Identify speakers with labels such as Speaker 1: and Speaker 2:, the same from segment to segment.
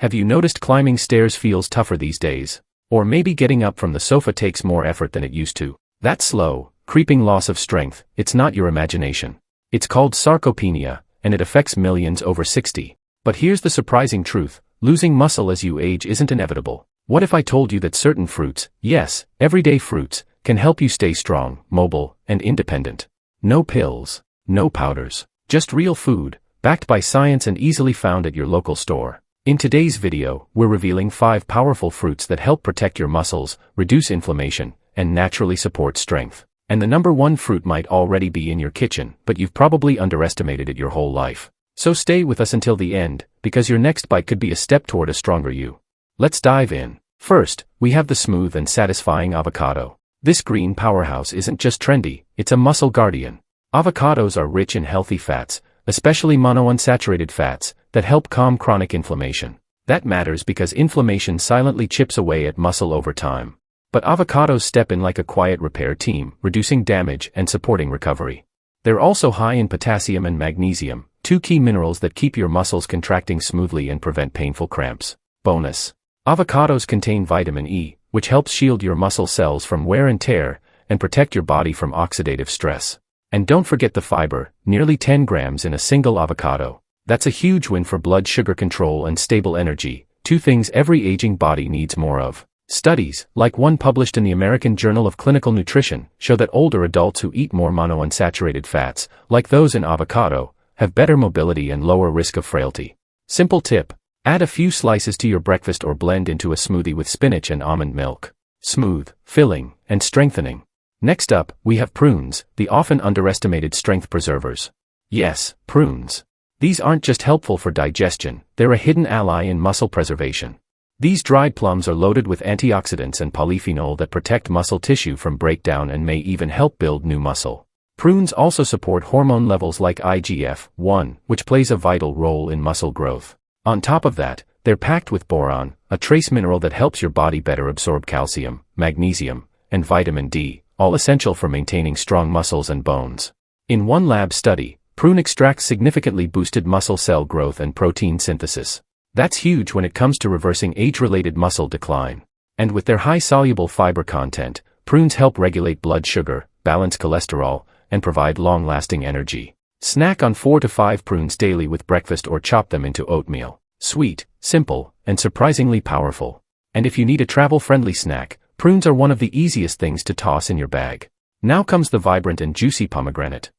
Speaker 1: Have you noticed climbing stairs feels tougher these days? Or maybe getting up from the sofa takes more effort than it used to? That slow, creeping loss of strength, it's not your imagination. It's called sarcopenia, and it affects millions over 60. But here's the surprising truth, losing muscle as you age isn't inevitable. What if I told you that certain fruits, yes, everyday fruits, can help you stay strong, mobile, and independent? No pills, no powders, just real food, backed by science and easily found at your local store. In today's video, we're revealing 5 powerful fruits that help protect your muscles, reduce inflammation, and naturally support strength. And the number 1 fruit might already be in your kitchen, but you've probably underestimated it your whole life. So stay with us until the end, because your next bite could be a step toward a stronger you. Let's dive in. First, we have the smooth and satisfying avocado. This green powerhouse isn't just trendy, it's a muscle guardian. Avocados are rich in healthy fats, especially monounsaturated fats, that help calm chronic inflammation. That matters because inflammation silently chips away at muscle over time. But avocados step in like a quiet repair team, reducing damage and supporting recovery. They're also high in potassium and magnesium, 2 key minerals that keep your muscles contracting smoothly and prevent painful cramps. Bonus: avocados contain vitamin E, which helps shield your muscle cells from wear and tear, and protect your body from oxidative stress. And don't forget the fiber, nearly 10 grams in a single avocado. That's a huge win for blood sugar control and stable energy, 2 things every aging body needs more of. Studies, like one published in the American Journal of Clinical Nutrition, show that older adults who eat more monounsaturated fats, like those in avocado, have better mobility and lower risk of frailty. Simple tip: add a few slices to your breakfast or blend into a smoothie with spinach and almond milk. Smooth, filling, and strengthening. Next up, we have prunes, the often underestimated strength preservers. Yes, prunes. These aren't just helpful for digestion, they're a hidden ally in muscle preservation. These dried plums are loaded with antioxidants and polyphenol that protect muscle tissue from breakdown and may even help build new muscle. Prunes also support hormone levels like IGF-1, which plays a vital role in muscle growth. On top of that, they're packed with boron, a trace mineral that helps your body better absorb calcium, magnesium, and vitamin D, all essential for maintaining strong muscles and bones. In one lab study, prune extracts significantly boosted muscle cell growth and protein synthesis. That's huge when it comes to reversing age-related muscle decline. And with their high soluble fiber content, prunes help regulate blood sugar, balance cholesterol, and provide long-lasting energy. Snack on 4 to 5 prunes daily with breakfast or chop them into oatmeal. Sweet, simple, and surprisingly powerful. And if you need a travel-friendly snack, prunes are one of the easiest things to toss in your bag. Now comes the vibrant and juicy pomegranate.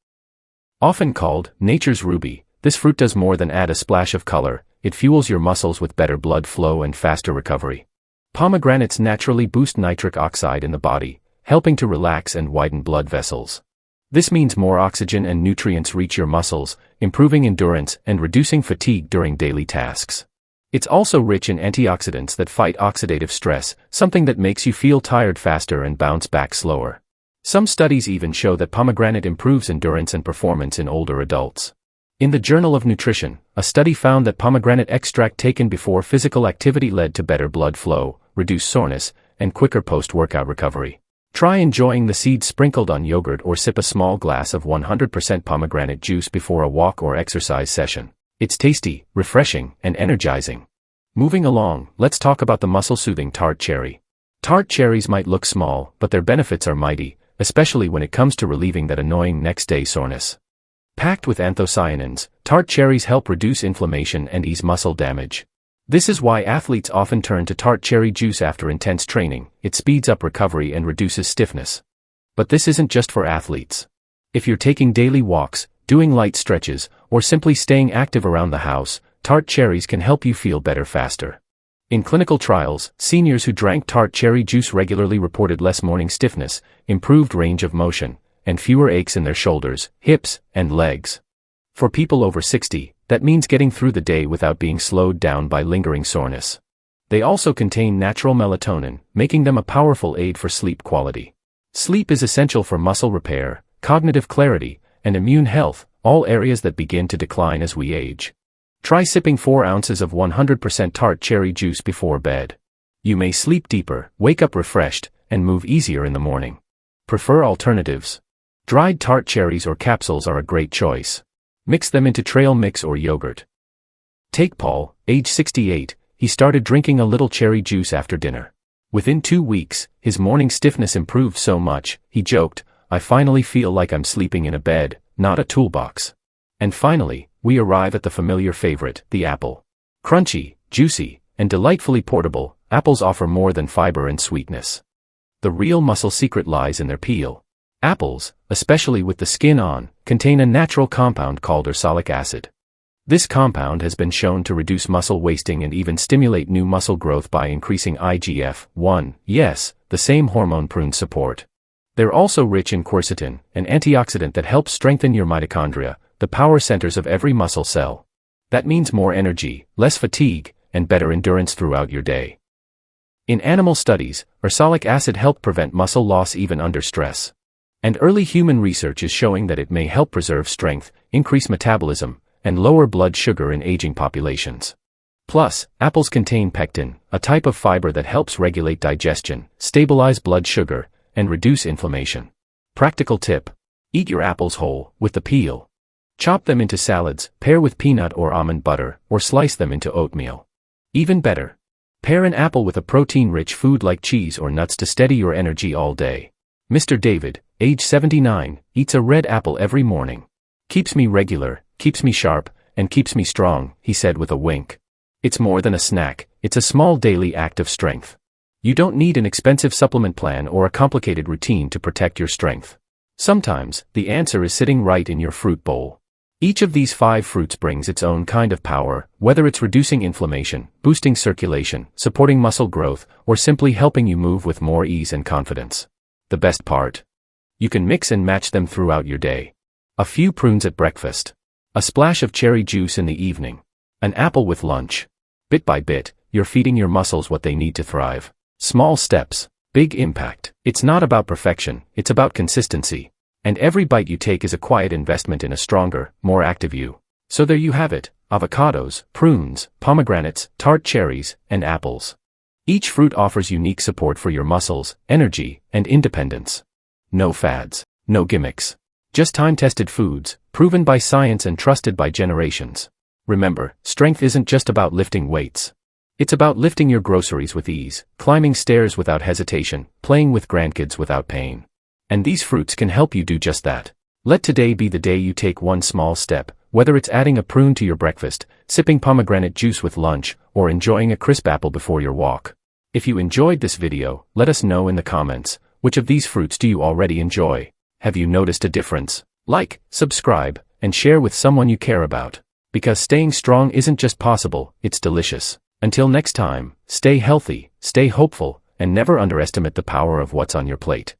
Speaker 1: Often called nature's ruby, this fruit does more than add a splash of color, it fuels your muscles with better blood flow and faster recovery. Pomegranates naturally boost nitric oxide in the body, helping to relax and widen blood vessels. This means more oxygen and nutrients reach your muscles, improving endurance and reducing fatigue during daily tasks. It's also rich in antioxidants that fight oxidative stress, something that makes you feel tired faster and bounce back slower. Some studies even show that pomegranate improves endurance and performance in older adults. In the Journal of Nutrition, a study found that pomegranate extract taken before physical activity led to better blood flow, reduced soreness, and quicker post-workout recovery. Try enjoying the seeds sprinkled on yogurt or sip a small glass of 100% pomegranate juice before a walk or exercise session. It's tasty, refreshing, and energizing. Moving along, let's talk about the muscle-soothing tart cherry. Tart cherries might look small, but their benefits are mighty, especially when it comes to relieving that annoying next-day soreness. Packed with anthocyanins, tart cherries help reduce inflammation and ease muscle damage. This is why athletes often turn to tart cherry juice after intense training. It speeds up recovery and reduces stiffness. But this isn't just for athletes. If you're taking daily walks, doing light stretches, or simply staying active around the house, tart cherries can help you feel better faster. In clinical trials, seniors who drank tart cherry juice regularly reported less morning stiffness, improved range of motion, and fewer aches in their shoulders, hips, and legs. For people over 60, that means getting through the day without being slowed down by lingering soreness. They also contain natural melatonin, making them a powerful aid for sleep quality. Sleep is essential for muscle repair, cognitive clarity, and immune health, all areas that begin to decline as we age. Try sipping 4 ounces of 100% tart cherry juice before bed. You may sleep deeper, wake up refreshed, and move easier in the morning. Prefer alternatives? Dried tart cherries or capsules are a great choice. Mix them into trail mix or yogurt. Take Paul, age 68. he started drinking a little cherry juice after dinner. Within 2 weeks, his morning stiffness improved so much, he joked, "I finally feel like I'm sleeping in a bed, not a toolbox." And finally, we arrive at the familiar favorite, the apple. Crunchy, juicy, and delightfully portable, apples offer more than fiber and sweetness. The real muscle secret lies in their peel. Apples, especially with the skin on, contain a natural compound called ursolic acid. This compound has been shown to reduce muscle wasting and even stimulate new muscle growth by increasing IGF-1, yes, the same hormone prunes support. They're also rich in quercetin, an antioxidant that helps strengthen your mitochondria, the power centers of every muscle cell. That means more energy, less fatigue, and better endurance throughout your day. In animal studies, ursolic acid helped prevent muscle loss even under stress. And early human research is showing that it may help preserve strength, increase metabolism, and lower blood sugar in aging populations. Plus, apples contain pectin, a type of fiber that helps regulate digestion, stabilize blood sugar, and reduce inflammation. Practical tip: eat your apples whole, with the peel. Chop them into salads, pair with peanut or almond butter, or slice them into oatmeal. Even better, pair an apple with a protein-rich food like cheese or nuts to steady your energy all day. Mr. David, age 79, eats a red apple every morning. "Keeps me regular, keeps me sharp, and keeps me strong," he said with a wink. It's more than a snack, it's a small daily act of strength. You don't need an expensive supplement plan or a complicated routine to protect your strength. Sometimes, the answer is sitting right in your fruit bowl. Each of these 5 fruits brings its own kind of power, whether it's reducing inflammation, boosting circulation, supporting muscle growth, or simply helping you move with more ease and confidence. The best part? You can mix and match them throughout your day. A few prunes at breakfast. A splash of cherry juice in the evening. An apple with lunch. Bit by bit, you're feeding your muscles what they need to thrive. Small steps, big impact. It's not about perfection, it's about consistency. And every bite you take is a quiet investment in a stronger, more active you. So there you have it: avocados, prunes, pomegranates, tart cherries, and apples. Each fruit offers unique support for your muscles, energy, and independence. No fads, no gimmicks. Just time-tested foods, proven by science and trusted by generations. Remember, strength isn't just about lifting weights. It's about lifting your groceries with ease, climbing stairs without hesitation, playing with grandkids without pain. And these fruits can help you do just that. Let today be the day you take one small step, whether it's adding a prune to your breakfast, sipping pomegranate juice with lunch, or enjoying a crisp apple before your walk. If you enjoyed this video, let us know in the comments, which of these fruits do you already enjoy? Have you noticed a difference? Like, subscribe, and share with someone you care about. Because staying strong isn't just possible, it's delicious. Until next time, stay healthy, stay hopeful, and never underestimate the power of what's on your plate.